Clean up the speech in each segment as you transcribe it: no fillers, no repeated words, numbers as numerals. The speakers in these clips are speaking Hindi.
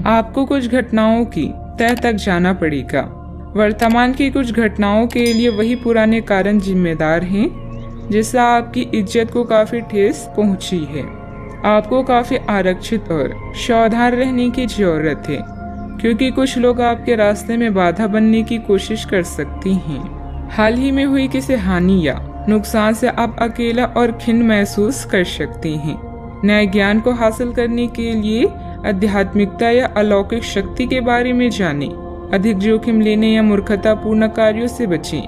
आपको कुछ घटनाओं की तह तक जाना पड़ेगा। वर्तमान की कुछ घटनाओं के लिए वही पुराने कारण जिम्मेदार हैं जिससे आपकी इज्जत को काफी ठेस पहुंची है। आपको काफी आरक्षित और सावधान रहने की जरूरत है क्योंकि कुछ लोग आपके रास्ते में बाधा बनने की कोशिश कर सकती हैं। हाल ही में हुई किसी हानि या नुकसान से आप अकेला और खिन्न महसूस कर सकती हैं। नए ज्ञान को हासिल करने के लिए आध्यात्मिकता या अलौकिक शक्ति के बारे में जानें। अधिक जोखिम लेने या मूर्खतापूर्ण कार्यों से बचें।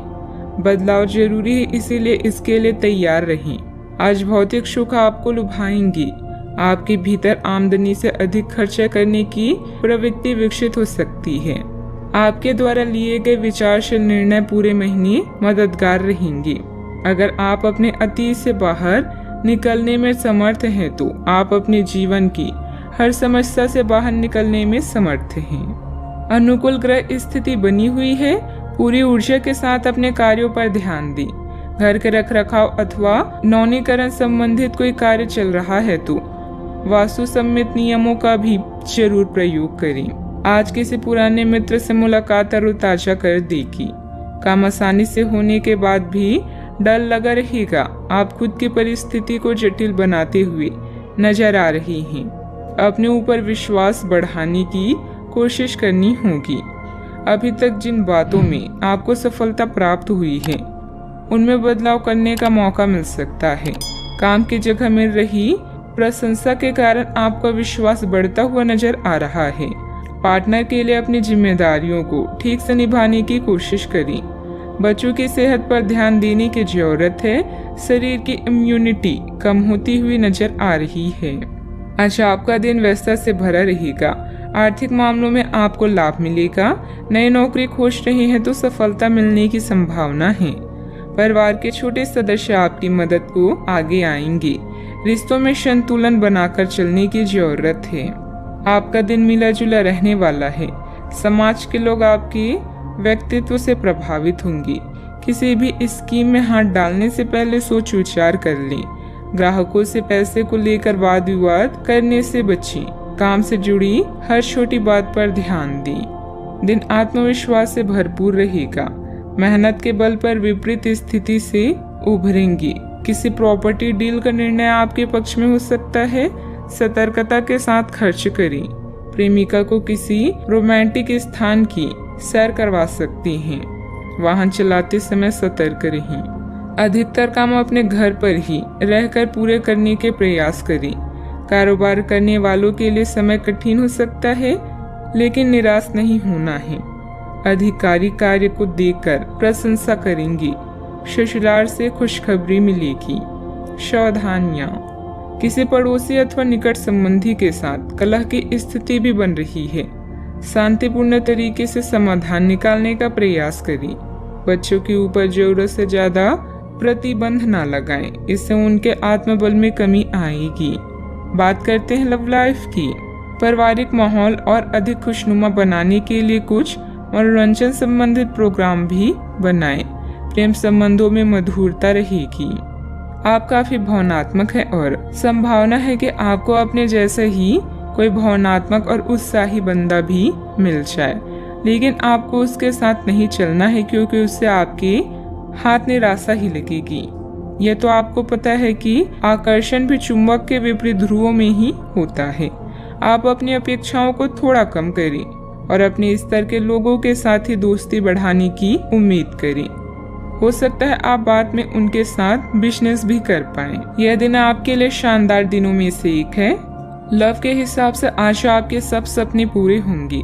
बदलाव जरूरी है, इसीलिए इसके लिए तैयार रहें। आज भौतिक सुख आपको लुभाएंगी। आपके भीतर आमदनी से अधिक खर्चा करने की प्रवृत्ति विकसित हो सकती है। आपके द्वारा लिए गए विचारशील निर्णय पूरे महीने मददगार रहेंगे। अगर आप अपने अतीत से बाहर निकलने में समर्थ हैं तो आप अपने जीवन की हर समस्या से बाहर निकलने में समर्थ हैं। अनुकूल ग्रह स्थिति बनी हुई है। पूरी ऊर्जा के साथ अपने कार्यों पर ध्यान दें। घर के रखरखाव अथवा नवीनीकरण संबंधित कोई कार्य चल रहा है तो वास्तु सम्मित नियमों का भी जरूर प्रयोग करें। आज किसी पुराने मित्र से मुलाकात तरोताजा कर देगी। काम आसानी से होने के बाद भी डर लगा रहेगा। आप खुद की परिस्थिति को जटिल बनाते हुए नजर आ रही हैं। अपने ऊपर विश्वास बढ़ाने की कोशिश करनी होगी। अभी तक जिन बातों में आपको सफलता प्राप्त हुई है उनमें बदलाव करने का मौका मिल सकता है। काम की जगह मिल रही प्रशंसा के कारण आपका विश्वास बढ़ता हुआ नजर आ रहा है। पार्टनर के लिए अपनी जिम्मेदारियों को ठीक से निभाने की कोशिश करें। बच्चों की सेहत पर ध्यान देने की जरूरत है। शरीर की इम्यूनिटी कम होती हुई नजर आ रही है। आज आपका दिन व्यस्तता से भरा रहेगा। आर्थिक मामलों में आपको लाभ मिलेगा। नई नौकरी खोज रहे हैं तो सफलता मिलने की संभावना है। परिवार के छोटे सदस्य आपकी मदद को आगे आएंगे। रिश्तों में संतुलन बनाकर चलने की जरूरत है। आपका दिन मिला जुला रहने वाला है। समाज के लोग आपके व्यक्तित्व से प्रभावित होंगे। किसी भी स्कीम में हाथ डालने से पहले सोच विचार कर लें। ग्राहकों से पैसे को लेकर वाद विवाद करने से बचें। काम से जुड़ी हर छोटी बात पर ध्यान दें। दिन आत्मविश्वास से भरपूर रहेगा। मेहनत के बल पर विपरीत स्थिति से उभरेंगे। किसी प्रॉपर्टी डील का निर्णय आपके पक्ष में हो सकता है। सतर्कता के साथ खर्च करें। प्रेमिका को किसी रोमांटिक स्थान की सैर करवा सकती हैं। वाहन चलाते समय सतर्क रहें। अधिकतर काम अपने घर पर ही रहकर पूरे करने के प्रयास करें। कारोबार करने वालों के लिए समय कठिन हो सकता है, लेकिन निराश नहीं होना है। अधिकारी कार्य को देखकर प्रशंसा करेंगे। ससुराल से खुशखबरी मिलेगी। सावधानियां, किसी पड़ोसी अथवा निकट संबंधी के साथ कलह की स्थिति भी बन रही है। शांतिपूर्ण तरीके से समाधान निकालने का प्रयास करें। बच्चों के ऊपर जरूरत से ज्यादा प्रतिबंध न लगाएं, इससे उनके आत्मबल में कमी आएगी। बात करते हैं लव लाइफ की। पारिवारिक माहौल और अधिक खुशनुमा बनाने के लिए कुछ मनोरंजन संबंधित प्रोग्राम भी बनाएं। प्रेम संबंधों में मधुरता रहेगी। आप काफी भावनात्मक है और संभावना है कि आपको अपने जैसे ही कोई भावनात्मक और उत्साही बंदा भी मिल जाए, लेकिन आपको उसके साथ नहीं चलना है क्योंकि उससे आपके हाथ निराशा ही लगेगी। यह तो आपको पता है कि आकर्षण भी चुंबक के विपरीत ध्रुवों में ही होता है। आप अपनी अपेक्षाओं को थोड़ा कम करें और अपने स्तर के लोगों के साथ ही दोस्ती बढ़ाने की उम्मीद करें। हो सकता है आप बाद में उनके साथ बिजनेस भी कर पाएं। यह दिन आपके लिए शानदार दिनों में से एक है। लव के हिसाब से आज आपके सब सपने पूरे होंगे।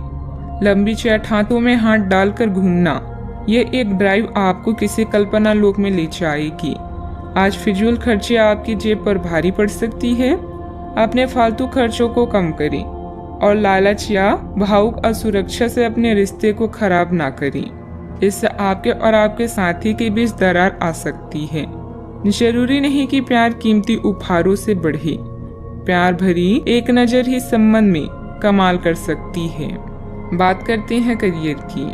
लंबी चैट हाथों में हाथ डालकर घूमना, ये एक ड्राइव आपको किसी कल्पना लोक में ले जाएगी। आज फिजूल खर्चे आपकी जेब पर भारी पड़ सकती है। अपने फालतू खर्चों को कम करें और लालच या भावुक असुरक्षा से अपने रिश्ते को खराब ना करें। इससे आपके और आपके साथी के बीच दरार आ सकती है। जरूरी नहीं कि प्यार कीमती उपहारों से बढ़े। प्यार भरी एक नजर ही संबंध में कमाल कर सकती है। बात करते हैं करियर की।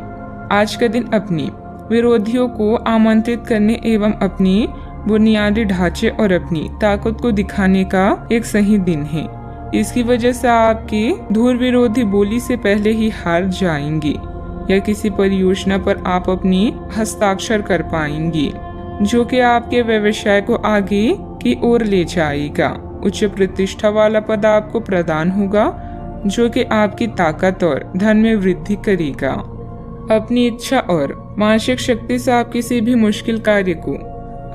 आज का दिन अपने विरोधियों को आमंत्रित करने एवं अपनी बुनियादी ढांचे और अपनी ताकत को दिखाने का एक सही दिन है। इसकी वजह से आपकी धूल विरोधी बोली से पहले ही हार जाएंगे या किसी परियोजना पर आप अपनी हस्ताक्षर कर पाएंगे, जो कि आपके व्यवसाय को आगे की ओर ले जाएगा। उच्च प्रतिष्ठा वाला पद आपको प्रदान होगा, जो कि आपकी ताकत और धन में वृद्धि करेगा। अपनी इच्छा और मानसिक शक्ति से आप किसी भी मुश्किल कार्य को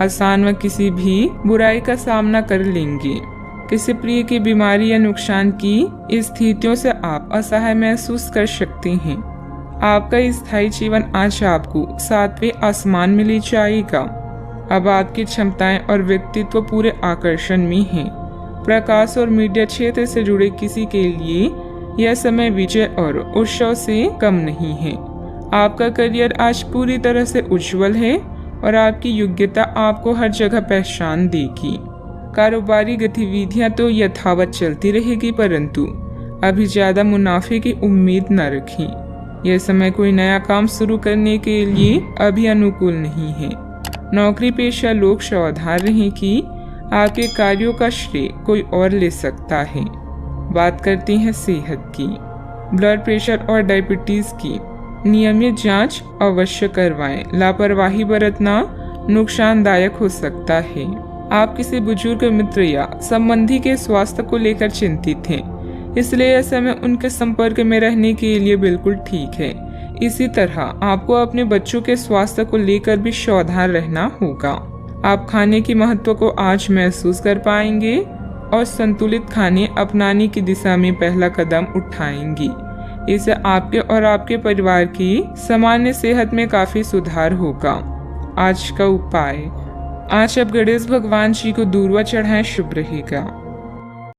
आसान व किसी भी बुराई का सामना कर लेंगे। किसी प्रिय की बीमारी या नुकसान की स्थितियों से आप असहाय महसूस कर सकते हैं। आपका स्थायी जीवन आज आपको 7वें आसमान में ले जाएगा। अब आपकी क्षमताएं और व्यक्तित्व पूरे आकर्षण में हैं। प्रकाश और मीडिया क्षेत्र से जुड़े किसी के लिए यह समय विजय और उत्सव से कम नहीं है। आपका करियर आज पूरी तरह से उज्जवल है और आपकी योग्यता आपको हर जगह पहचान देगी। कारोबारी गतिविधियां तो यथावत चलती रहेगी, परंतु अभी ज्यादा मुनाफे की उम्मीद न रखें। यह समय कोई नया काम शुरू करने के लिए अभी अनुकूल नहीं है। नौकरी पेशा लोग सावधान रहें कि आपके कार्यों का श्रेय कोई और ले सकता है। बात करते हैं सेहत की। ब्लड प्रेशर और डायबिटीज की नियमित जांच अवश्य करवाएं। लापरवाही बरतना नुकसानदायक हो सकता है। आप किसी बुजुर्ग मित्र या संबंधी के स्वास्थ्य को लेकर चिंतित हैं, इसलिए यह समय उनके संपर्क में रहने के लिए बिल्कुल ठीक है। इसी तरह आपको अपने बच्चों के स्वास्थ्य को लेकर भी सावधान रहना होगा। आप खाने की महत्व को आज महसूस कर पाएंगे और संतुलित खाने अपनाने की दिशा में पहला कदम उठाएंगे। इससे आपके और आपके परिवार की सामान्य सेहत में काफी सुधार होगा। आज का उपाय, आज आप गणेश भगवान जी को दूर्वा चढ़ाएं, शुभ रहेगा।